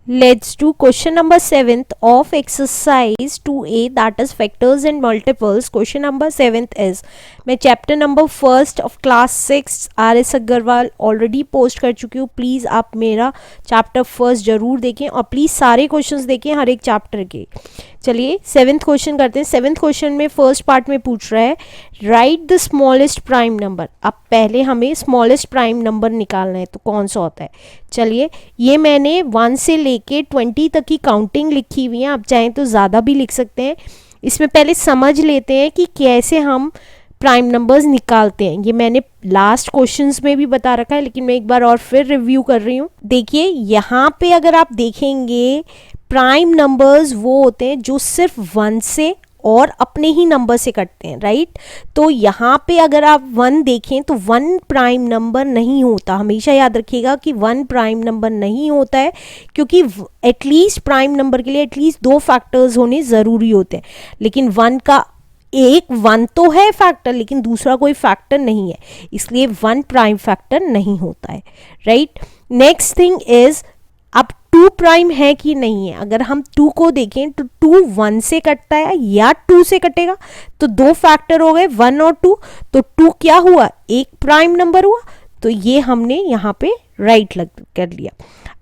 Let's do question number 7th of exercise 2A, that is factors and multiples. Question number 7th is, मैं chapter number first of class 6 RS Agarwal already post कर चुकी हूँ. Please आप मेरा chapter first ज़रूर देखें और please सारे क्वेश्चंस देखें हर एक चैप्टर के. चलिए 7th क्वेश्चन करते हैं. 7th क्वेश्चन में फर्स्ट पार्ट में पूछ रहा है right the smallest prime number. अब पहले हमें स्मॉलेस्ट प्राइम नंबर निकालना है, तो कौन सा होता है. चलिए ये मैंने 1 से लेके 20 तक की काउंटिंग लिखी हुई है, आप चाहें तो ज़्यादा भी लिख सकते हैं. इसमें पहले समझ लेते हैं कि कैसे हम प्राइम नंबर्स निकालते हैं. ये मैंने लास्ट क्वेश्चंस में भी बता रखा है, लेकिन मैं एक बार और फिर रिव्यू कर रही हूँ. देखिए यहाँ पे अगर आप देखेंगे प्राइम नंबर्स वो होते हैं जो सिर्फ 1 से और अपने ही नंबर से कटते हैं, राइट. तो यहाँ पे अगर आप 1 देखें तो 1 प्राइम नंबर नहीं होता. हमेशा याद रखिएगा कि 1 प्राइम नंबर नहीं होता है, क्योंकि एटलीस्ट प्राइम नंबर के लिए एटलीस्ट 2 फैक्टर्स होने ज़रूरी होते हैं. लेकिन 1 का एक 1 तो है फैक्टर, लेकिन दूसरा कोई फैक्टर नहीं है, इसलिए 1 प्राइम फैक्टर नहीं होता है, राइट. नेक्स्ट थिंग इज, अब 2 प्राइम है कि नहीं है. अगर हम 2 को देखें तो 2 1 से कटता है या 2 से कटेगा, तो 2 फैक्टर हो गए 1 और 2. तो 2 क्या हुआ, एक प्राइम नंबर हुआ, तो ये हमने यहाँ पे राइट कर लिया.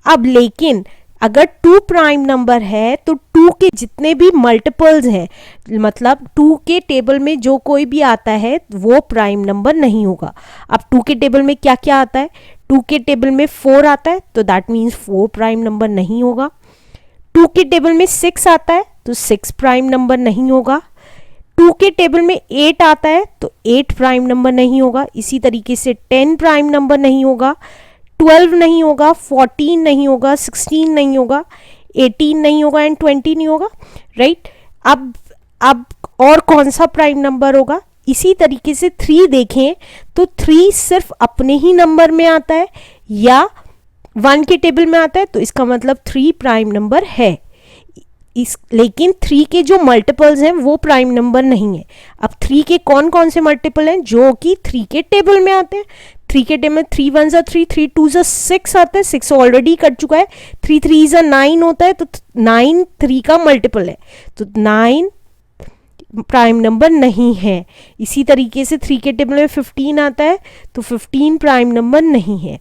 अब लेकिन अगर 2 प्राइम नंबर है तो 2 के जितने भी मल्टीपल्स हैं, मतलब 2 के टेबल में जो कोई भी आता है वो प्राइम नंबर नहीं होगा. अब 2 के टेबल में क्या क्या आता है, 2 के टेबल में 4 आता है, तो दैट मीन्स 4 प्राइम नंबर नहीं होगा. 2 के टेबल में 6 आता है, तो 6 प्राइम नंबर नहीं होगा. 2 के टेबल में 8 आता है, तो 8 प्राइम नंबर नहीं होगा. इसी तरीके से 10 प्राइम नंबर नहीं होगा, 12 नहीं होगा, 14 नहीं होगा, 16 नहीं होगा, 18 नहीं होगा एंड 20 नहीं होगा, राइट. अब और कौन सा प्राइम नंबर होगा. इसी तरीके से 3 देखें तो 3 सिर्फ अपने ही नंबर में आता है या 1 के टेबल में आता है, तो इसका मतलब 3 प्राइम नंबर है. लेकिन 3 के जो मल्टीपल्स हैं वो प्राइम नंबर नहीं है. अब 3 के कौन कौन से मल्टीपल हैं जो कि 3 के टेबल में आते हैं. 3 के टेबल में 3 1 ज़ा 3, 3 2 ज़ा 6 आता है, 6 ऑलरेडी कट चुका है. 3 3 ज़ा 9 होता है, तो 9 3 का मल्टीपल है, तो 9 प्राइम नंबर नहीं है. इसी तरीके से 3 के टेबल में 15 आता है, तो 15 प्राइम नंबर नहीं है.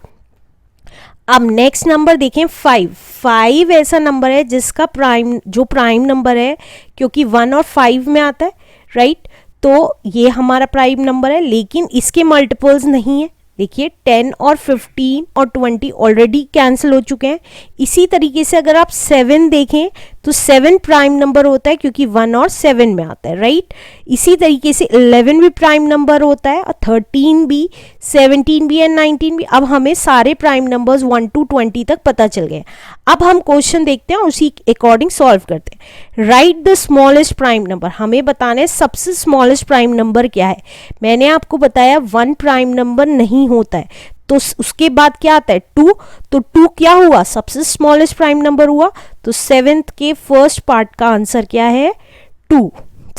अब नेक्स्ट नंबर देखें 5 ऐसा नंबर है जिसका प्राइम नंबर है, क्योंकि 1 और 5 में आता है, राइट. तो ये हमारा प्राइम नंबर है, लेकिन इसके मल्टीपल्स नहीं है. देखिए 10 और 15 और 20 ऑलरेडी कैंसिल हो चुके हैं. इसी तरीके से अगर आप 7 देखें तो 7 प्राइम नंबर होता है, क्योंकि 1 और 7 में आता है, राइट. इसी तरीके से 11 भी प्राइम नंबर होता है, और 13 भी, 17 भी एंड 19 भी. अब हमें सारे प्राइम नंबर्स 1 to 20 तक पता चल गए. अब हम क्वेश्चन देखते हैं, उसी अकॉर्डिंग सॉल्व करते हैं. Right the smallest prime number. हमें बताना है सबसे स्मॉलेस्ट प्राइम नंबर क्या है. मैंने आपको बताया 1 प्राइम नंबर नहीं होता है, तो उसके बाद क्या आता है 2. तो 2 क्या हुआ, सबसे स्मॉलेस्ट प्राइम नंबर हुआ. तो 7th के फर्स्ट पार्ट का आंसर क्या है, 2.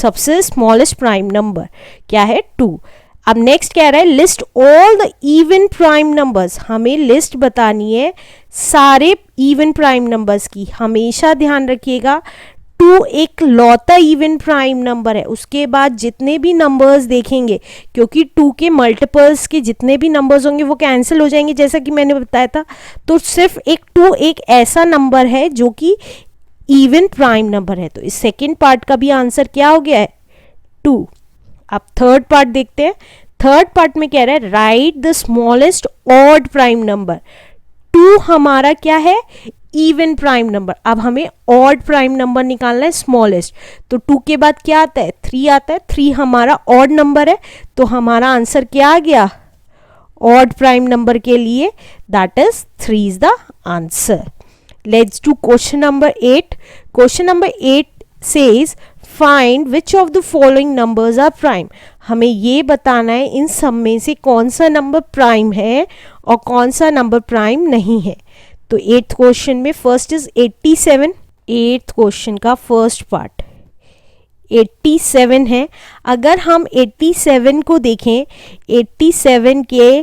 सबसे स्मॉलेस्ट प्राइम नंबर क्या है, 2. अब नेक्स्ट कह रहा है list all the even prime numbers. हमें लिस्ट बतानी है सारे इवन प्राइम नंबर्स की. हमेशा ध्यान रखिएगा 2 एक लौता इवन प्राइम नंबर है. उसके बाद जितने भी नंबर्स देखेंगे, क्योंकि 2 के मल्टीपल्स के जितने भी नंबर्स होंगे वो कैंसिल हो जाएंगे, जैसा कि मैंने बताया था. तो सिर्फ 2 एक ऐसा नंबर है जो कि इवन प्राइम नंबर है. तो इस सेकेंड पार्ट का भी आंसर क्या हो गया है, 2. अब थर्ड पार्ट देखते हैं. थर्ड पार्ट में कह रहा है right the smallest odd prime number. 2 हमारा क्या है, इवन प्राइम नंबर. अब हमें ऑड प्राइम नंबर निकालना है, स्मॉलेस्ट. तो 2 के बाद क्या आता है, 3 आता है. 3 हमारा ऑड नंबर है, तो हमारा आंसर क्या आ गया, ऑड प्राइम नंबर के लिए that is 3 is the answer. Let's do question number 8. Question number 8 says find which of the following numbers are prime. हमें ये बताना है इन सब में से कौन सा नंबर प्राइम है और कौन सा नंबर प्राइम नहीं है. तो 8th क्वेश्चन में फर्स्ट इज 87. 8th क्वेश्चन का फर्स्ट पार्ट 87 है. अगर हम 87 को देखें, 87 के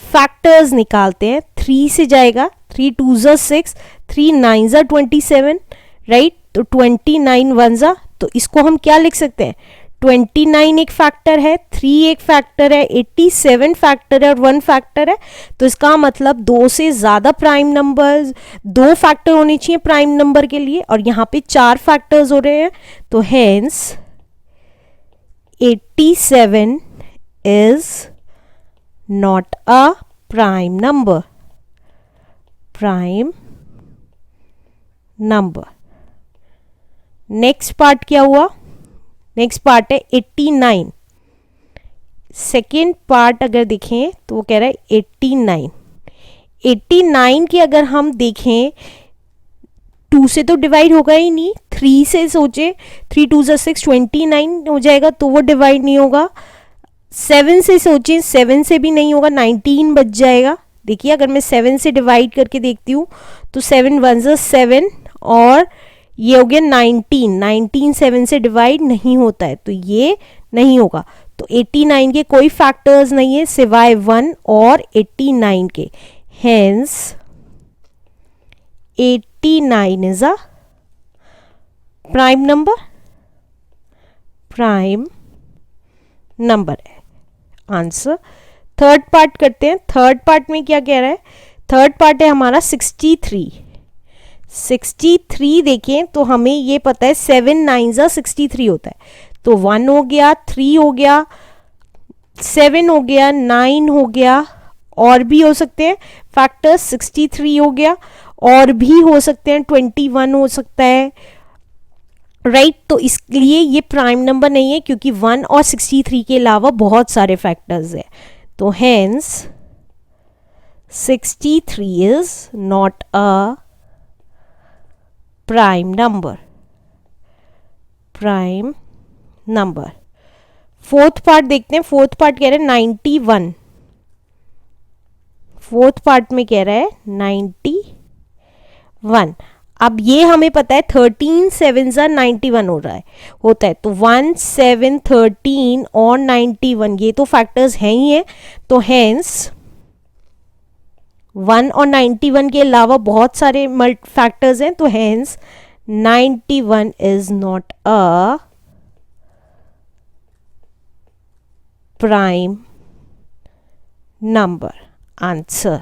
फैक्टर्स निकालते हैं. 3 से जाएगा, 3 2 ज़ा 6, 3 9 ज़ा 27, राइट। तो 29 1 ज़ा, तो इसको हम क्या लिख सकते हैं, 29 एक फैक्टर है, 3 एक फैक्टर है, 87 फैक्टर है और 1 फैक्टर है। तो इसका मतलब 2 से ज़्यादा प्राइम नंबर्स, 2 फैक्टर होने चाहिए प्राइम नंबर के लिए, और यहाँ पे 4 फैक्टर्स हो रहे हैं। तो hence 87 is not a prime number, prime number. Next part क्या हुआ, नेक्स्ट पार्ट है 89। सेकेंड पार्ट अगर देखें तो वो कह रहा है 89। 89 के अगर हम देखें 2 से तो डिवाइड होगा ही नहीं, 3 से सोचे, 3 2 ज़ा 6, 29 हो जाएगा, तो वो डिवाइड नहीं होगा। 7 से सोचें, 7 से भी नहीं होगा, 19 बच जाएगा। देखिए अगर मैं 7 से डिवाइड करके देखती हूँ तो 7 1 ज़ा 7 और ये हो गया 19, 19 7 से डिवाइड नहीं होता है, तो ये नहीं होगा। तो 89 के कोई फैक्टर्स नहीं है सिवाय 1 और 89 के, hence 89 is a prime number, prime number है आंसर। थर्ड पार्ट करते हैं। थर्ड पार्ट में क्या कह रहा है, थर्ड पार्ट है हमारा 63। 63 देखें तो हमें ये पता है 7 9 ज़ा 63 होता है, तो 1 हो गया, 3 हो गया, 7 हो गया, 9 हो गया, और भी हो सकते हैं फैक्टर्स, 63 हो गया, और भी हो सकते हैं 21 हो सकता है, राइट। तो इसलिए ये प्राइम नंबर नहीं है क्योंकि 1 और 63 के अलावा बहुत सारे फैक्टर्स हैं। तो hence 63 is not a prime number, prime number. Fourth part देखते हैं। फोर्थ पार्ट कह रहा है 91। फोर्थ पार्ट में कह रहा है 91। अब ये हमें पता है 13 7 ज़ा 91 हो रहा है, होता है, तो 1 7 13 और 91 ये तो फैक्टर्स हैं ही है। तो हेंस 1 और 91 के अलावा बहुत सारे फैक्टर्स हैं, तो hence 91 is not a prime number answer.